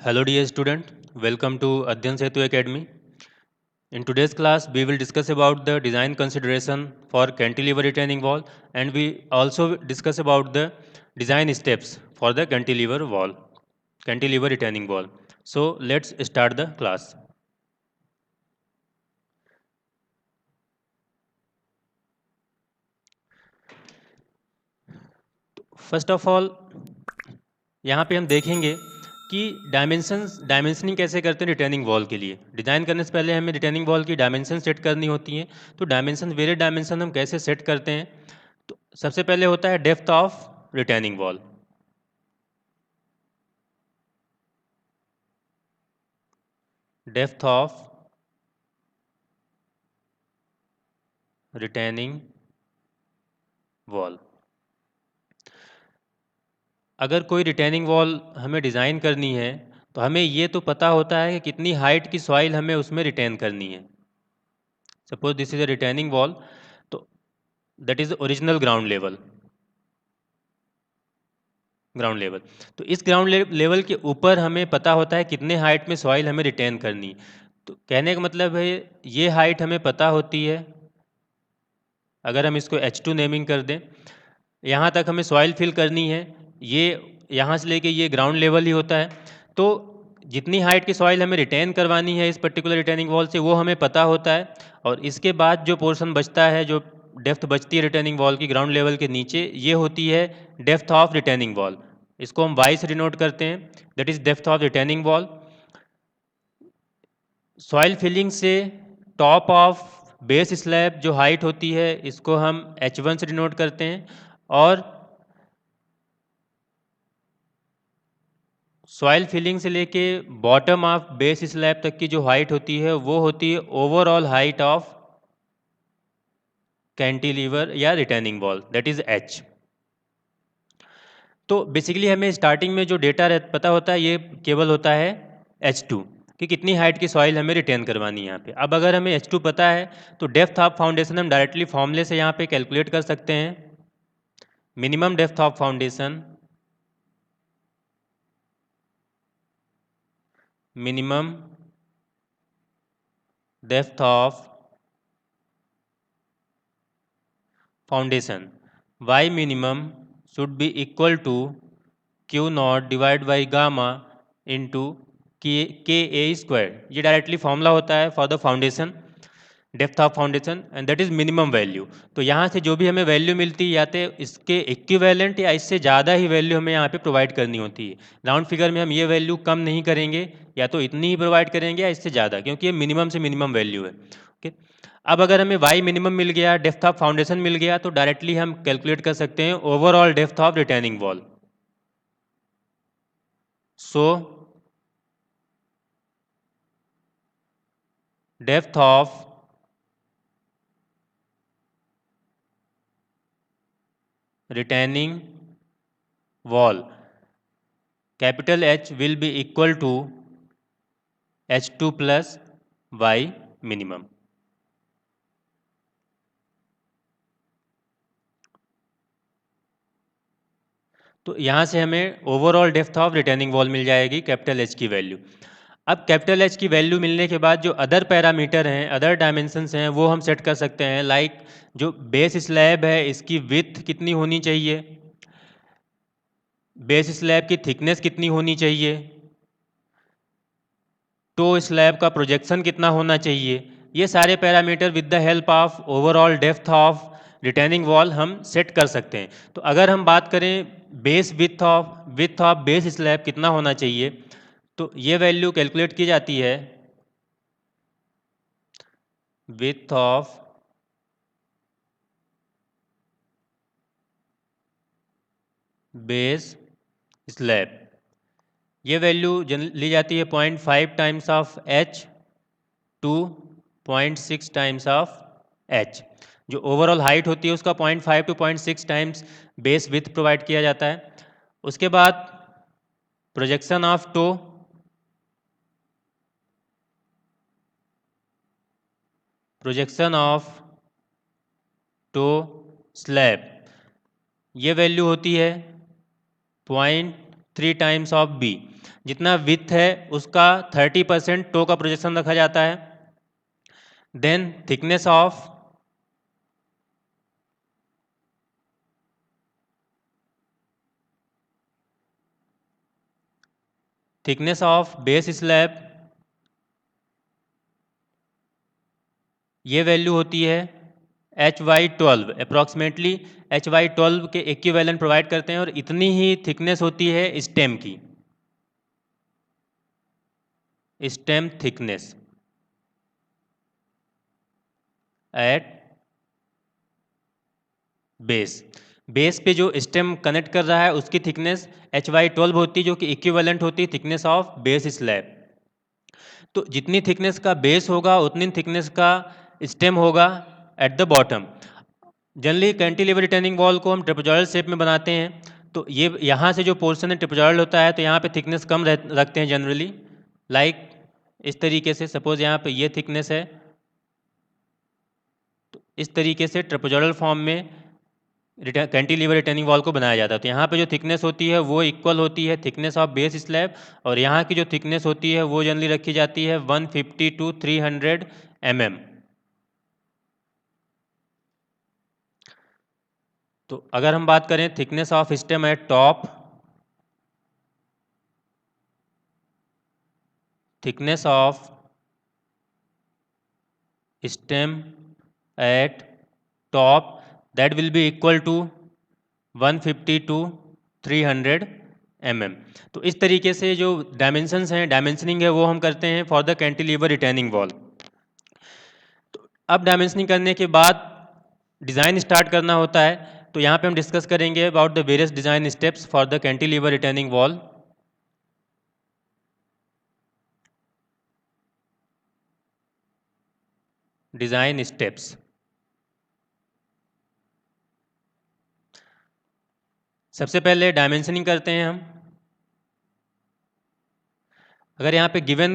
Hello dear student, welcome to Adhyan Setu Academy. In today's class, we will discuss about the design consideration for cantilever retaining wall, and we also discuss about the design steps for the cantilever retaining wall. So let's start the class. First of all, यहाँ पे हम देखेंगे कि dimensioning कैसे करते हैं returning wall के लिए। डिज़ाइन करने से पहले हमें रिटर्निंग वॉल की डायमेंशन सेट करनी होती है। तो वेरियस डायमेंशन हम कैसे सेट करते हैं। तो सबसे पहले होता है depth of returning wall. Depth of returning wall. अगर कोई रिटर्निंग वॉल हमें डिज़ाइन करनी है तो हमें ये तो पता होता है कि कितनी हाइट की सॉइल हमें उसमें रिटेन करनी है। Suppose this is a returning wall, तो that is original ground level. तो इस ग्राउंड लेवल के ऊपर हमें पता होता है कितने हाइट में सॉइल हमें रिटेन करनी है। तो कहने का मतलब है ये हाइट हमें पता होती है। अगर हम इसको H2 नेमिंग कर दें, यहाँ तक हमें सॉइल फिल करनी है, ये यहाँ से लेके ये ग्राउंड लेवल ही होता है। तो जितनी हाइट की सॉइल हमें रिटेन करवानी है इस पर्टिकुलर रिटेनिंग वॉल से, वो हमें पता होता है। और इसके बाद जो पोर्शन बचता है, जो डेप्थ बचती है रिटेनिंग वॉल की ग्राउंड लेवल के नीचे, ये होती है डेप्थ ऑफ रिटेनिंग वॉल। इसको हम वाई से डिनोट करते हैं, that is depth of retaining wall. Soil filling से टॉप ऑफ बेस स्लैब जो हाइट होती है, इसको हम H1 से डिनोट करते हैं। और सॉइल फिलिंग से लेके बॉटम ऑफ बेस स्लैब तक की जो हाइट होती है, वो होती है ओवरऑल हाइट ऑफ कैंटिलीवर या retaining wall, that is H। तो बेसिकली हमें स्टार्टिंग में जो डेटा पता होता है, ये केवल होता है H2 कि कितनी हाइट की सॉइल हमें रिटेन करवानी है यहाँ पे। अब अगर हमें H2 पता है तो डेप्थ ऑफ फाउंडेशन हम डायरेक्टली फॉर्मूले से यहाँ पे कैलकुलेट कर सकते हैं। Minimum depth of foundation, minimum depth of foundation, y minimum should be equal to Q not divide by gamma into के ए स्क्वायर। ये डायरेक्टली फॉर्मूला होता है for the foundation, depth of foundation, and that is minimum value. तो यहाँ से जो भी हमें वैल्यू मिलती है, या तो इसके इक्विवेलेंट या इससे ज़्यादा ही वैल्यू हमें यहाँ पे प्रोवाइड करनी होती है। राउंड फिगर में हम ये वैल्यू कम नहीं करेंगे, या तो इतनी ही प्रोवाइड करेंगे या इससे ज़्यादा, क्योंकि ये मिनिमम से मिनिमम वैल्यू है। ओके। अब अगर हमें वाई मिनिमम मिल गया, डेप्थ ऑफ फाउंडेशन मिल गया, तो डायरेक्टली हम कैलकुलेट कर सकते हैं overall depth of retaining wall. So depth of retaining wall, capital H will be equal to H2 plus Y minimum। तो यहाँ से हमें overall depth of retaining wall मिल जाएगी कैपिटल H की वैल्यू। अब कैपिटल H की वैल्यू मिलने के बाद जो अदर पैरामीटर हैं, अदर डायमेंशंस हैं, वो हम सेट कर सकते हैं। लाइक जो बेस स्लैब है, इसकी विड्थ कितनी होनी चाहिए, बेस स्लैब की थिकनेस कितनी होनी चाहिए, टो स्लैब का प्रोजेक्शन कितना होना चाहिए। ये सारे parameter with the help of overall depth of retaining wall हम सेट कर सकते हैं। तो अगर हम बात करें base with of base slab कितना होना चाहिए, तो ये वैल्यू कैलकुलेट की जाती है विथ ऑफ बेस स्लैब। ये वैल्यू ली जाती है 0.5 times of H to 0.6 times of H। जो ओवरऑल हाइट होती है उसका 0.5 to 0.6 times base width provide किया जाता है। उसके बाद projection of toe, projection of toe slab, ये वैल्यू होती है 0.3 टाइम्स ऑफ B। जितना विथ है उसका 30% टो का प्रोजेक्शन रखा जाता है। Then thickness of base slab, ये वैल्यू होती है HY12, अप्रॉक्सीमेटली HY12 के इक्विवेलेंट प्रोवाइड करते हैं, और इतनी ही थिकनेस होती है स्टेम की, स्टेम थिकनेस एट बेस पे जो स्टेम कनेक्ट कर रहा है उसकी थिकनेस HY12 होती है, जो कि इक्विवेलेंट होती है थिकनेस ऑफ बेस स्लैब। तो जितनी थिकनेस का बेस होगा उतनी थिकनेस का स्टेम होगा at the bottom. Generally cantilever returning wall को हम ट्रेपेजॉइडल शेप में बनाते हैं, तो ये यहाँ से जो पोर्शन है ट्रेपेजॉइडल होता है, तो यहाँ पे थिकनेस कम रखते हैं जनरली, लाइक इस तरीके से। सपोज यहाँ पे ये थिकनेस है, तो इस तरीके से ट्रेपेजॉइडल फॉर्म में कैंटिलीवर रिटर्निंग वॉल को बनाया जाता है। तो यहाँ पे जो थिकनेस होती है वो इक्वल होती है थिकनेस ऑफ बेस स्लैब, और यहाँ की जो थिकनेस होती है वो जनरली रखी जाती है 150 to 300 mm। तो अगर हम बात करें thickness of stem at top, thickness of stem at top, that will be equal to 150 to 300 mm। तो इस तरीके से जो डायमेंशंस हैं, डायमेंशनिंग है, वो हम करते हैं for the cantilever returning wall. तो अब डायमेंशनिंग करने के बाद डिज़ाइन स्टार्ट करना होता है। तो यहाँ पे हम डिस्कस करेंगे about the various design steps for the cantilever returning wall. Design steps, सबसे पहले डायमेंशनिंग करते हैं हम। अगर यहाँ पे गिवन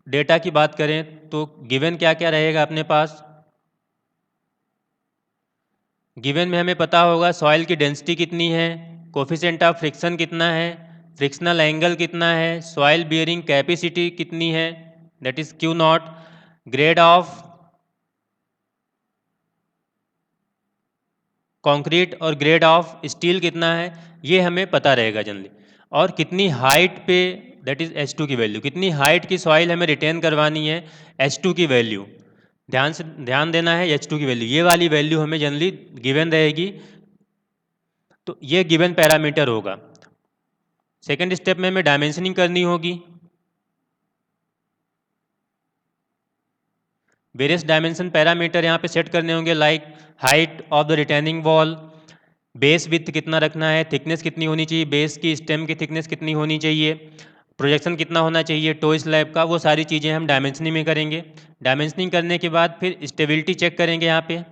डेटा की बात करें तो गिवन क्या क्या रहेगा अपने पास। गिवन में हमें पता होगा सॉइल की डेंसिटी कितनी है, कोफिशिएंट ऑफ फ्रिक्शन कितना है, फ्रिक्शनल एंगल कितना है, सॉइल बियरिंग कैपेसिटी कितनी है, that is Q not, grade of concrete और ग्रेड ऑफ स्टील कितना है, ये हमें पता रहेगा जनरली। और कितनी हाइट पे, दैट इज H2 की वैल्यू, कितनी हाइट की सॉइल हमें रिटेन करवानी है, H2 की वैल्यू ध्यान देना है, H2 की वैल्यू, ये वाली वैल्यू हमें जनरली गिवन रहेगी। तो ये गिवन पैरामीटर होगा। सेकेंड स्टेप में हमें डायमेंशनिंग करनी होगी। वेरियस डायमेंशन पैरामीटर यहाँ पे सेट करने होंगे, like height of the retaining wall, base width कितना रखना है, थिकनेस कितनी होनी चाहिए, बेस की स्टेम की थिकनेस कितनी होनी चाहिए, प्रोजेक्शन कितना होना चाहिए टो स्लैब का, वो सारी चीज़ें हम डायमेंशनिंग में करेंगे। डायमेंशनिंग करने के बाद फिर स्टेबिलिटी चेक करेंगे। यहाँ पे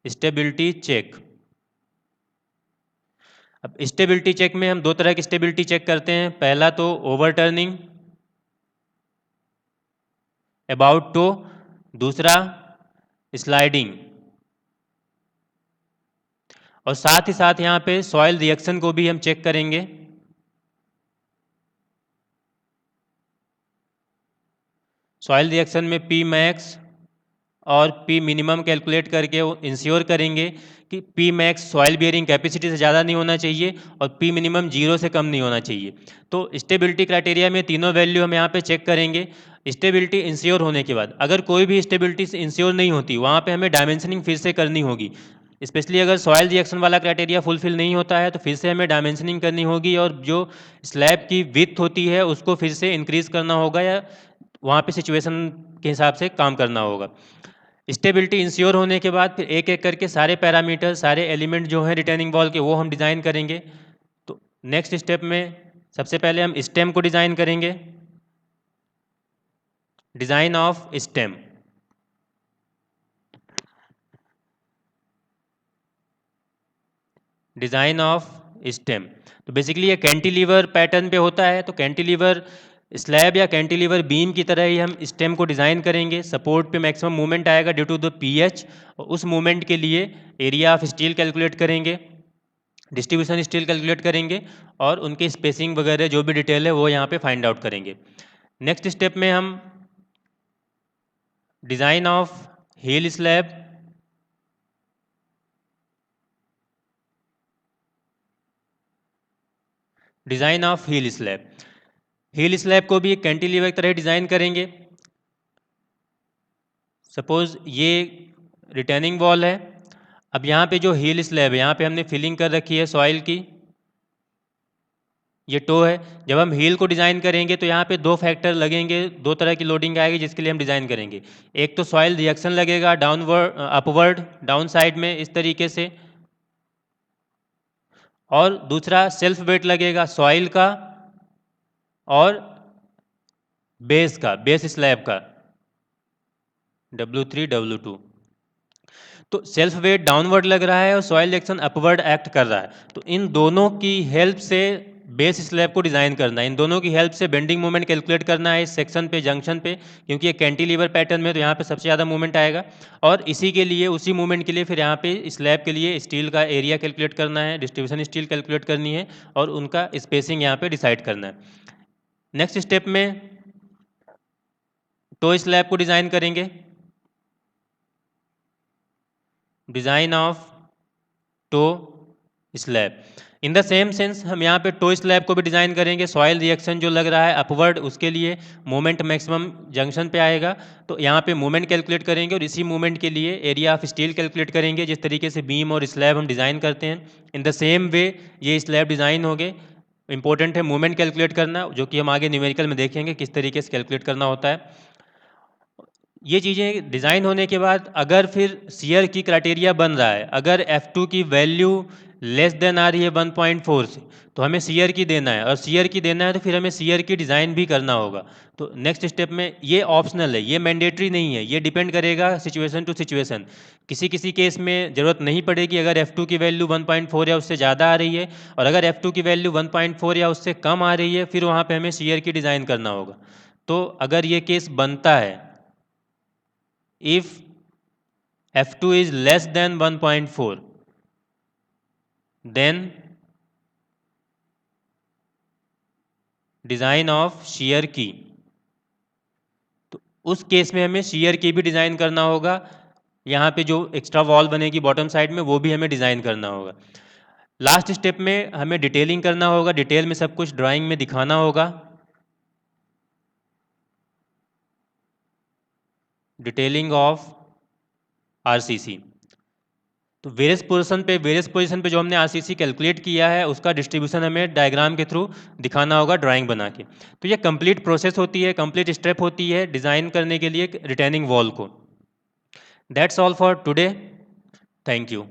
स्टेबिलिटी चेक, अब स्टेबिलिटी चेक में हम दो तरह की स्टेबिलिटी चेक करते हैं। पहला तो ओवरटर्निंग अबाउट टो, दूसरा स्लाइडिंग, और साथ ही साथ यहाँ पे सॉइल रिएक्शन को भी हम चेक करेंगे। सॉइल रिएक्शन में पी मैक्स और पी मिनिमम कैलकुलेट करके वो इंश्योर करेंगे कि P max soil bearing capacity से ज़्यादा नहीं होना चाहिए और पी मिनिमम 0 से कम नहीं होना चाहिए। तो स्टेबिलिटी क्राइटेरिया में तीनों वैल्यू हम यहाँ पे चेक करेंगे। स्टेबिलिटी इंश्योर होने के बाद अगर कोई भी स्टेबिलिटी से इंश्योर नहीं होती, वहाँ पे हमें डायमेंशनिंग फिर से करनी होगी। स्पेशली अगर सॉइल रिएक्शन वाला क्राइटेरिया फुलफिल नहीं होता है तो फिर से हमें डायमेंशनिंग करनी होगी, और जो स्लैब की विड्थ होती है उसको फिर से इंक्रीज करना होगा, या वहाँ पे सिचुएशन के हिसाब से काम करना होगा। स्टेबिलिटी इंश्योर होने के बाद फिर एक एक करके सारे पैरामीटर, सारे एलिमेंट जो हैं रिटर्निंग वॉल के, वो हम डिज़ाइन करेंगे। तो नेक्स्ट स्टेप में सबसे पहले हम स्टेम को डिज़ाइन करेंगे। Design of stem, design of stem, तो बेसिकली ये कैंटिलीवर पैटर्न पे होता है। तो कैंटिलीवर स्लैब या कैंटिलीवर बीम की तरह ही हम स्टेम को डिज़ाइन करेंगे। सपोर्ट पे मैक्सिमम मूवमेंट आएगा ड्यू टू द पीएच, और उस मूवमेंट के लिए एरिया ऑफ स्टील कैलकुलेट करेंगे। डिस्ट्रीब्यूशन स्टील कैलकुलेट करेंगे और उनकी स्पेसिंग वगैरह जो भी डिटेल है वो यहाँ पे फाइंड आउट करेंगे। नेक्स्ट स्टेप में हम design of heel slab, design of heel slab, heel slab को भी एक कैंटिलीवर की तरह डिज़ाइन करेंगे। सपोज ये रिटर्निंग वॉल है, अब यहाँ पे जो हील स्लैब है यहाँ पे हमने फिलिंग कर रखी है सॉइल की, ये टो है। जब हम हील को डिज़ाइन करेंगे तो यहाँ पे दो फैक्टर लगेंगे, दो तरह की लोडिंग आएगी जिसके लिए हम डिज़ाइन करेंगे। एक तो सॉइल रिएक्शन लगेगा डाउनवर्ड अपवर्ड डाउन साइड में इस तरीके से, और दूसरा सेल्फ वेट लगेगा सॉइल का और बेस का, बेस स्लैब का W3 W2। तो सेल्फ वेट डाउनवर्ड लग रहा है और सॉइल रिएक्शन अपवर्ड एक्ट कर रहा है, तो इन दोनों की हेल्प से बेस स्लैब को डिज़ाइन करना है, इन दोनों की हेल्प से बेंडिंग मोमेंट कैलकुलेट करना है इस सेक्शन पे, जंक्शन पे, क्योंकि ये कैंटिलीवर पैटर्न में तो यहाँ पे सबसे ज़्यादा मूवमेंट आएगा। और इसी के लिए, उसी मूवमेंट के लिए फिर यहाँ पे स्लैब के लिए स्टील का एरिया कैलकुलेट करना है, डिस्ट्रीब्यूशन स्टील कैलकुलेट करनी है और उनका स्पेसिंग यहाँ पे डिसाइड करना है। नेक्स्ट स्टेप में टो स्लैब को डिज़ाइन करेंगे, design of toe slab. In the same sense हम यहाँ पे टो स्लैब को भी डिज़ाइन करेंगे, सॉइल रिएक्शन जो लग रहा है अपवर्ड उसके लिए मोमेंट मैक्सिमम जंक्शन पे आएगा, तो यहाँ पे मोमेंट कैलकुलेट करेंगे और इसी मोमेंट के लिए एरिया ऑफ स्टील कैलकुलेट करेंगे, जिस तरीके से बीम और स्लैब हम डिज़ाइन करते हैं। इन द सेम वे ये स्लैब डिज़ाइन हो गए। इंपॉर्टेंट है मोमेंट कैलकुलेट करना, जो कि हम आगे न्यूमेरिकल में देखेंगे किस तरीके से कैलकुलेट करना होता है। ये चीज़ें डिज़ाइन होने के बाद अगर फिर शियर की क्राइटेरिया बन रहा है, अगर F2 की वैल्यू लेस देन आ रही है 1.4 से, तो हमें शियर की देना है, और शियर की देना है तो फिर हमें शियर की डिज़ाइन भी करना होगा। तो नेक्स्ट स्टेप में ये ऑप्शनल है, ये मैंडेटरी नहीं है, ये डिपेंड करेगा सिचुएशन टू सिचुएशन। किसी किसी केस में ज़रूरत नहीं पड़ेगी अगर F2 की वैल्यू 1.4 या उससे ज़्यादा आ रही है, और अगर F2 की वैल्यू 1.4 या उससे कम आ रही है फिर वहाँ पर हमें शियर की डिज़ाइन करना होगा। तो अगर ये केस बनता है, if F2 is less than 1.4, then design of shear की, तो उस केस में हमें शियर की भी डिज़ाइन करना होगा। यहाँ पे जो एक्स्ट्रा वॉल बनेगी बॉटम साइड में वो भी हमें डिज़ाइन करना होगा। लास्ट स्टेप में हमें डिटेलिंग करना होगा, डिटेल में सब कुछ ड्राइंग में दिखाना होगा, डिटेलिंग ऑफ आरसीसी। तो वेरियस पोजीशन पे जो हमने आरसीसी कैलकुलेट किया है उसका डिस्ट्रीब्यूशन हमें डायग्राम के थ्रू दिखाना होगा ड्राइंग बना के। तो ये कंप्लीट प्रोसेस होती है, कंप्लीट स्टेप होती है डिज़ाइन करने के लिए रिटर्निंग वॉल को। That's all for today, thank you.